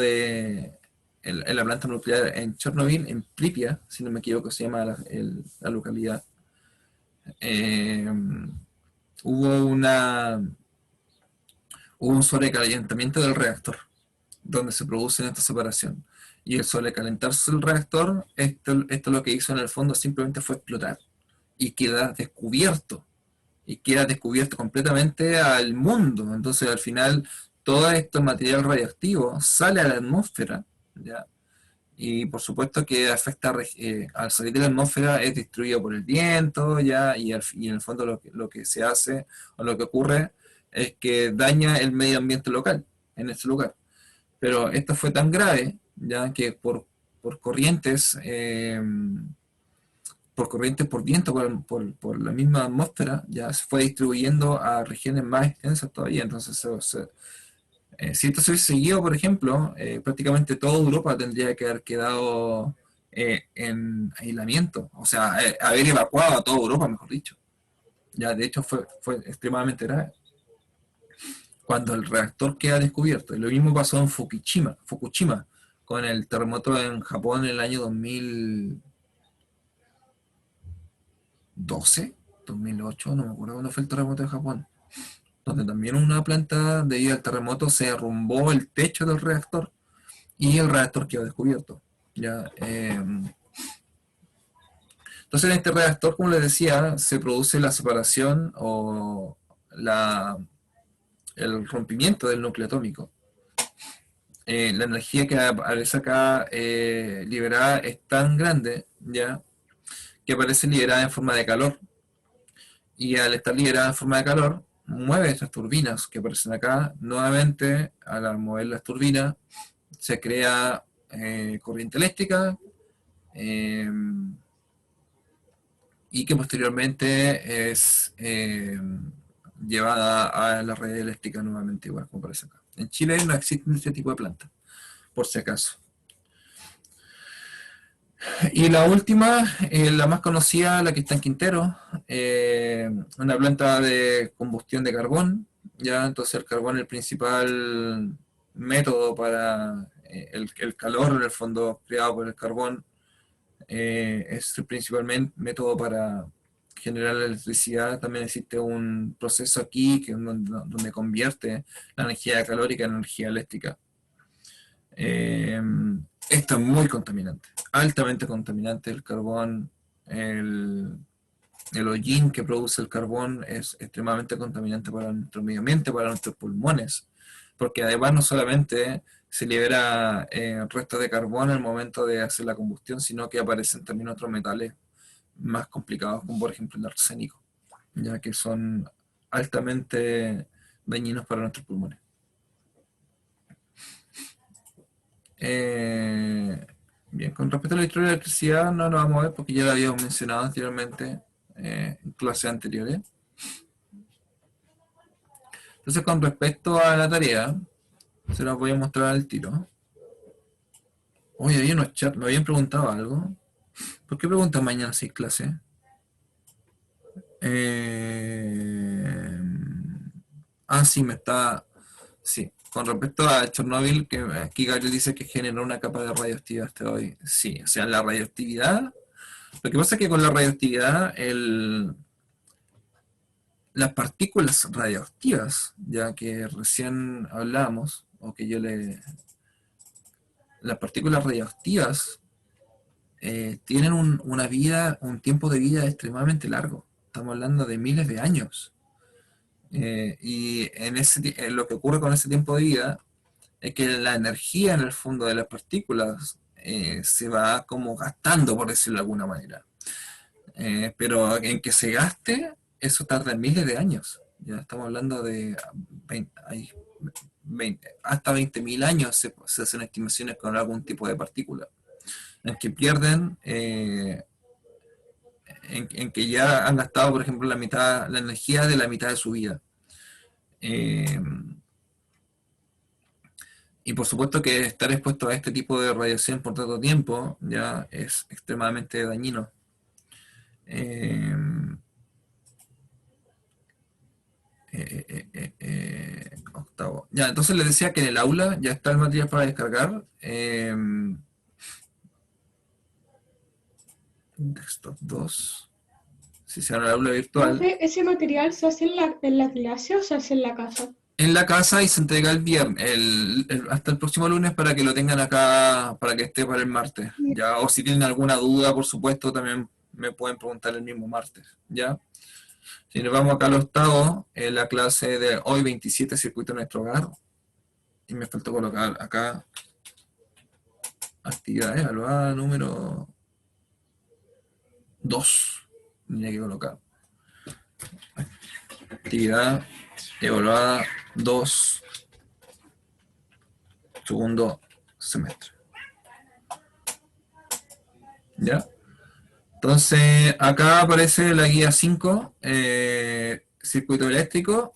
en la planta nuclear en Chernobyl, en Pripyat, si no me equivoco se llama la localidad, hubo un sobrecalentamiento del reactor, donde se produce esta separación. Y el sobrecalentarse el reactor, esto lo que hizo en el fondo simplemente fue explotar y queda descubierto completamente al mundo. Entonces al final todo este material radioactivo sale a la atmósfera, ¿ya? Y por supuesto que afecta, al salir de la atmósfera es destruido por el viento, ¿ya? Y en el fondo lo que se hace o lo que ocurre es que daña el medio ambiente local en ese lugar. Pero esta fue tan grave, ya que por corrientes, por viento, por la misma atmósfera, ya se fue distribuyendo a regiones más extensas todavía. Entonces, si esto se hubiese seguido, por ejemplo, prácticamente toda Europa tendría que haber quedado en aislamiento, o sea, haber evacuado a toda Europa, mejor dicho. Ya, de hecho, fue extremadamente grave cuando el reactor queda descubierto. Y lo mismo pasó en Fukushima, con el terremoto en Japón en el año 2012, 2008, no me acuerdo cuándo fue el terremoto de Japón, donde también una planta, debido al terremoto, se derrumbó el techo del reactor y el reactor quedó descubierto. ¿Ya? Entonces, en este reactor, como les decía, se produce la separación o el rompimiento del núcleo atómico. La energía que aparece acá liberada es tan grande, ¿ya?, que aparece liberada en forma de calor. Y al estar liberada en forma de calor, mueve estas turbinas que aparecen acá. Nuevamente, al mover las turbinas, se crea corriente eléctrica, y que posteriormente es llevada a la red eléctrica nuevamente, igual como aparece acá. En Chile no existe este tipo de planta, por si acaso. Y la última, la más conocida, la que está en Quintero, una planta de combustión de carbón. Ya, entonces el carbón es el principal método para el calor, en el fondo, creado por el carbón. Es el principal método para generar la electricidad. También existe un proceso aquí que donde convierte la energía calórica en energía eléctrica. Esto es muy contaminante, altamente contaminante. El carbón, el hollín que produce el carbón es extremadamente contaminante para nuestro medio ambiente, para nuestros pulmones, porque además no solamente se libera restos de carbón al momento de hacer la combustión, sino que aparecen también otros metales más complicados, como por ejemplo el arsénico, ya que son altamente dañinos para nuestros pulmones. Bien, con respecto a la historia de la electricidad, no lo vamos a ver porque ya lo habíamos mencionado anteriormente en clases anteriores. Entonces, con respecto a la tarea, se las voy a mostrar al tiro. Hoy había unos chats, me habían preguntado algo. ¿Por qué preguntan mañana si hay clase? Sí, sí, con respecto a Chernobyl, que aquí Gabriel dice que generó una capa de radioactividad hasta hoy. Sí, o sea, la radioactividad. Lo que pasa es que con la radioactividad, las partículas radioactivas, ya que recién hablamos, o que las partículas radioactivas tienen un tiempo de vida extremadamente largo. Estamos hablando de miles de años. Y lo que ocurre con ese tiempo de vida es que la energía en el fondo de las partículas se va como gastando, por decirlo de alguna manera. Pero en que se gaste, eso tarda miles de años. Ya estamos hablando de hasta 20.000 años se hacen estimaciones con algún tipo de partícula, en que pierden, en que ya han gastado, por ejemplo, la energía de la mitad de su vida. Y por supuesto que estar expuesto a este tipo de radiación por tanto tiempo ya es extremadamente dañino. Octavo. Ya, entonces les decía que en el aula ya está el material para descargar. Desktop 2. Si se abre el aula virtual. Profe, ¿ese material se hace en la clase o se hace en la casa? En la casa y se entrega el viernes, hasta el próximo lunes para que lo tengan acá, para que esté para el martes. ¿Ya? O si tienen alguna duda, por supuesto, también me pueden preguntar el mismo martes. ¿Ya? Si nos vamos acá al octavo, en la clase de hoy 27, circuito en nuestro hogar. Y me faltó colocar acá actividades evaluada número 2. Tenía que colocar. Actividad evaluada 2. segundo semestre. ¿Ya? Entonces, acá aparece la guía 5, circuito eléctrico.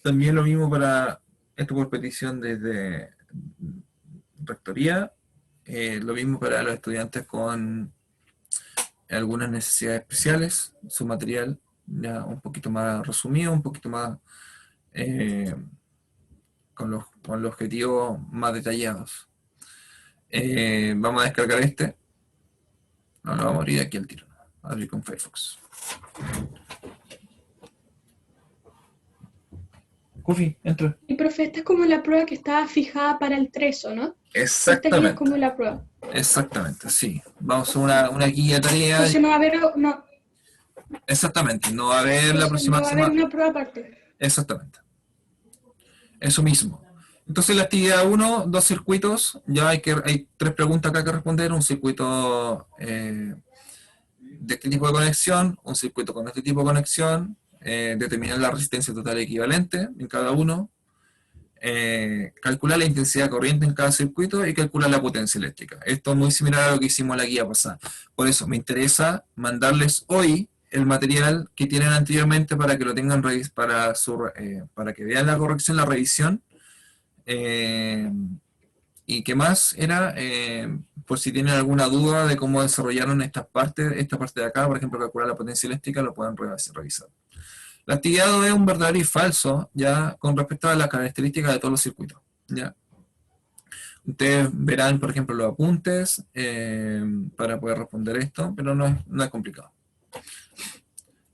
También lo mismo para esto por petición desde rectoría. Lo mismo para los estudiantes con algunas necesidades especiales. Su material ya un poquito más resumido, un poquito más con los objetivos más detallados. Vamos a descargar este. No, lo vamos a abrir aquí al tiro. Abrir con Firefox. Kufi, entra. Y profe, esta es como la prueba que estaba fijada para el 3, ¿o no? Esta guía es como Exactamente. la prueba. Exactamente, sí. Vamos a una guía de tarea. Entonces no va a haber, no, Exactamente. No va a haber la entonces próxima no va a haber semana. una prueba aparte. Exactamente. Eso mismo. Entonces la actividad 1, 2 circuitos, ya hay 3 preguntas acá que responder, un circuito de este tipo de conexión, un circuito con este tipo de conexión, determinar la resistencia total equivalente en cada uno, calcular la intensidad corriente en cada circuito y calcular la potencia eléctrica. Esto es muy similar a lo que hicimos en la guía pasada. Por eso me interesa mandarles hoy el material que tienen anteriormente para que lo tengan para que vean la corrección, la revisión. ¿Y qué más era? Por si tienen alguna duda de cómo desarrollaron esta parte de acá, por ejemplo, calcular la potencia eléctrica, lo pueden revisar. La actividad 2 es un verdadero y falso, ya con respecto a las características de todos los circuitos. ¿Ya? Ustedes verán, por ejemplo, los apuntes para poder responder esto, pero no es complicado.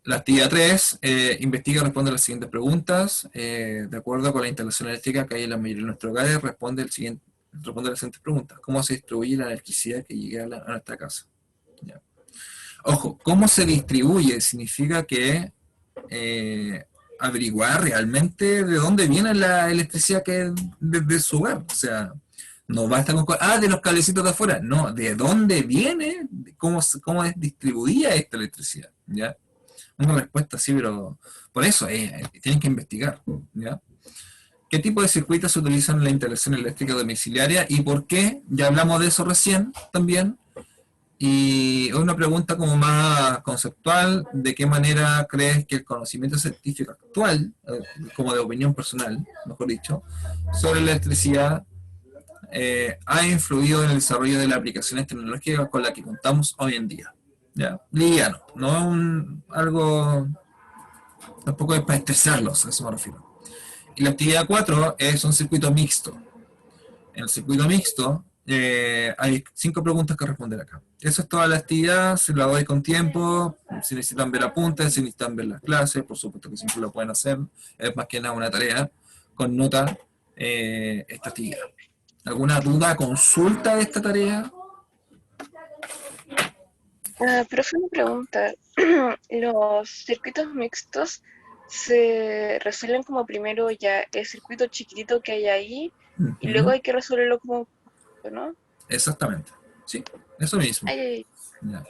La actividad 3, investiga y responde las siguientes preguntas. De acuerdo con la instalación eléctrica que hay en la mayoría de nuestros hogares, responde las siguientes preguntas. ¿Cómo se distribuye la electricidad que llega a nuestra casa? ¿Ya? Ojo, ¿cómo se distribuye? Significa que averiguar realmente de dónde viene la electricidad que es desde su hogar. O sea, no basta con... de los cablecitos de afuera. No, ¿de dónde viene? ¿Cómo es distribuida esta electricidad? ¿Ya? Una respuesta así, pero por eso tienen que investigar. ¿Ya? ¿Qué tipo de circuitos se utilizan en la instalación eléctrica domiciliaria y por qué? Ya hablamos de eso recién también. Y una pregunta como más conceptual, ¿de qué manera crees que el conocimiento científico actual, como de opinión personal, mejor dicho, sobre la electricidad ha influido en el desarrollo de las aplicaciones tecnológicas con las que contamos hoy en día? ¿Ya? Liviano, no algo, tampoco es para estresarlos, a eso me refiero. Y la actividad 4 es un circuito mixto. En el circuito mixto hay 5 preguntas que responder acá. Eso es toda la actividad, se la doy con tiempo, si necesitan ver apuntes, si necesitan ver las clases, por supuesto que siempre lo pueden hacer, es más que nada una tarea, con nota esta actividad. ¿Alguna duda, consulta de esta tarea? Profe, una pregunta. ¿Los circuitos mixtos se resuelven como primero ya el circuito chiquitito que hay ahí y luego hay que resolverlo como, ¿no? Exactamente, sí, eso mismo. Ay, Ya.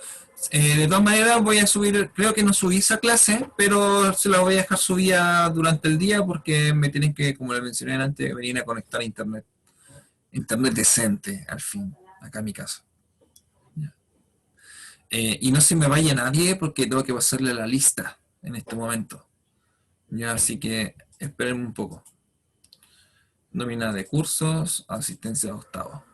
De todas maneras voy a subir, creo que no subí esa clase, pero se la voy a dejar subida durante el día porque me tienen que, como les mencioné antes, venir a conectar a internet decente, al fin, acá en mi casa. Ya. Y no se me vaya nadie porque tengo que pasarle la lista en este momento. Ya, así que esperen un poco. Nómina de cursos, asistencia de octavo.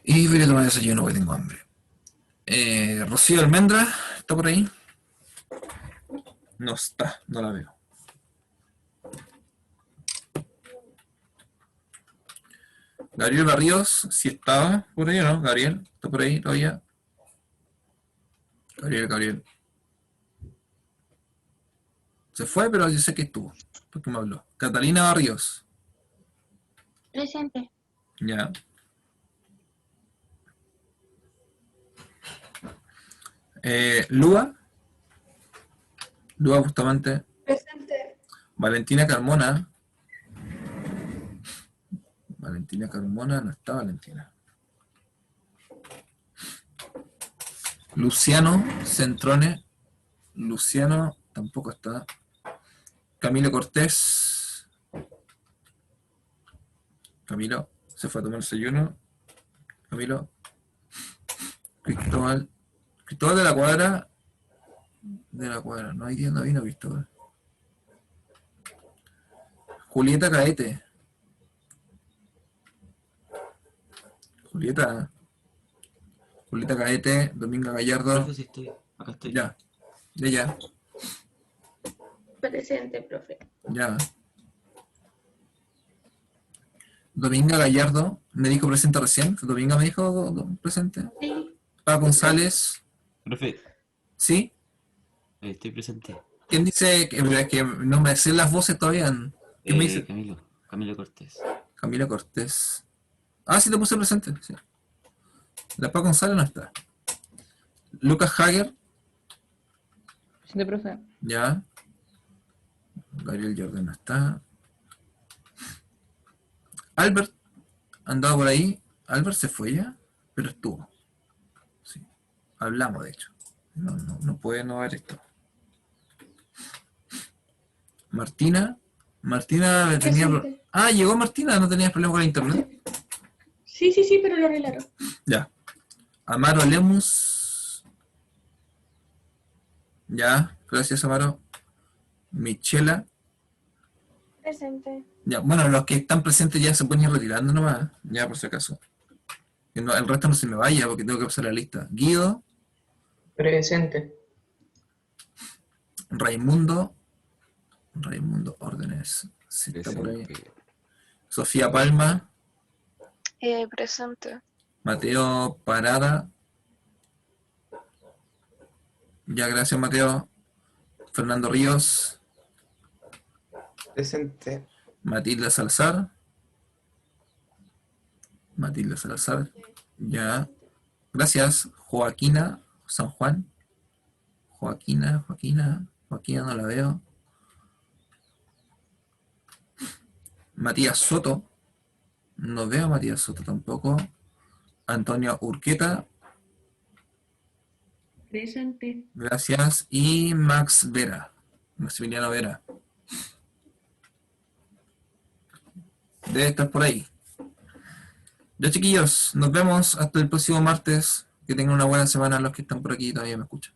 Y voy a tomar desayuno porque tengo hambre. Rocío Almendra, ¿está por ahí? No está, no la veo. Gabriel Barrios, si estaba por ahí o no. Gabriel, ¿está por ahí todavía? Gabriel. Se fue, pero yo sé que estuvo. Porque me habló. Catalina Barrios. Presente. Ya. Lua Bustamante. Presente. Valentina Carmona, no está Valentina. Luciano Centrone, Luciano tampoco está. Camilo Cortés. Camilo se fue a tomar desayuno. Camilo. Cristóbal. Cristóbal de la Cuadra. No, hoy día no vino Cristóbal. Julieta Caete. Julieta Caete, Dominga Gallardo. Profe, sí estoy. Acá estoy. Ya. Ya. Presente, profe. Ya. Dominga Gallardo, me dijo presente recién. Dominga me dijo presente. Sí. Paco González. Profe, ¿Sí? estoy presente. ¿Quién dice que no me sé las voces todavía? ¿Quién me dice? Camilo Cortés. Camila Cortés. Ah, sí, te puse presente. Sí. La Paco González no está. Lucas Hager. Presente, profe. Ya. Gabriel Jordan no está. Albert andaba por ahí. Albert se fue ya, pero estuvo. Sí. Hablamos, de hecho. No puede no haber esto. Martina tenía... Presente. Ah, llegó Martina, no tenías problema con el internet. Sí, pero lo arreglaron. Ya. Amaro Lemus. Ya, gracias Amaro. Michela. Presente. Ya, bueno, los que están presentes ya se pueden ir retirando nomás, ya por si acaso. Que no, el resto no se me vaya porque tengo que pasar la lista. Guido, Presente. Raimundo Órdenes, sí, está por ahí. Sofía Palma, Presente. Mateo Parada. Ya, gracias Mateo. Fernando Ríos, Presente. Matilda Salazar. Ya. Gracias. Joaquina San Juan. Joaquina no la veo. Matías Soto. No veo a Matías Soto tampoco. Antonio Urqueta. Presente. Gracias. Y Max Vera. Maximiliano Vera. Debe estar por ahí. Ya, chiquillos, nos vemos hasta el próximo martes. Que tengan una buena semana los que están por aquí y todavía me escuchan.